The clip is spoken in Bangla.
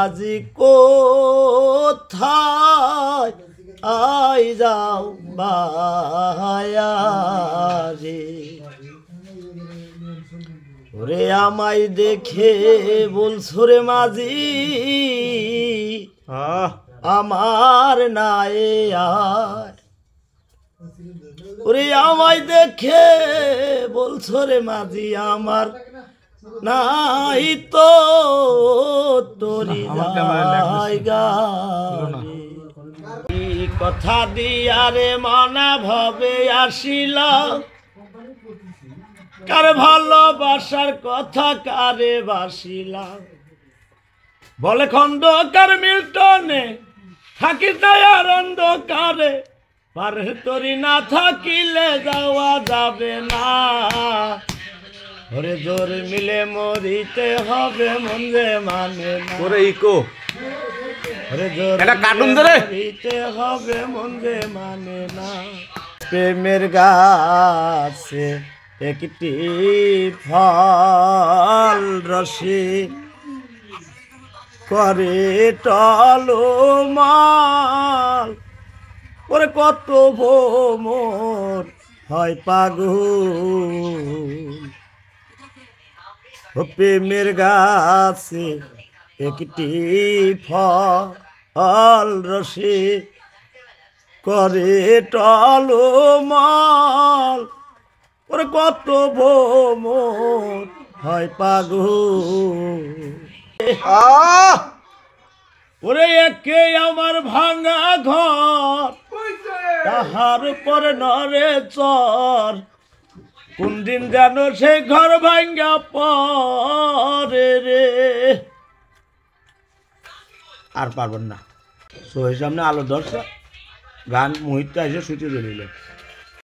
মাঝি কোথায় আই যাও বায়ারে ওরে আমায় দেখে বলছো রে মাঝি আমার নাই আয় ওরে আমায় দেখে বলছো রে মাঝি আমার নাই তো তোরি জায়গা কথা দিয়া রে মনা ভবে আসিল কার ভালোবাসার কথা কারে বাসিলাম বলে খন্দকার মিল্টনে থাকি তাই আর অন্ধকারে পারে তোরি না থাকিলে যাওয়া যাবে না ওরে জোর মিলে মরিতে হবে মন যে মানে না ওরে ইকো ওরে জোর এটা কার্টুন ধরে মরিতে হবে মন যে মানে না প্রেমের গাছে একটি ফল রসে করে টলমাল ওরে কত ভোমর হয় পাগল প্রেমের গাছে একটি ফল রসে করে টলমাল ওরে কত ভোমর হয় পাগল ওরে একে আমার ভাঙা ঘর তাহার উপর নরে চর কোন দিন যেন সে ঘর ভাঙ্গা পরে রে আর পারবেন না সোহের সামনে আলো দর্শক গান মুহূর্তে এসে ছুটি দিল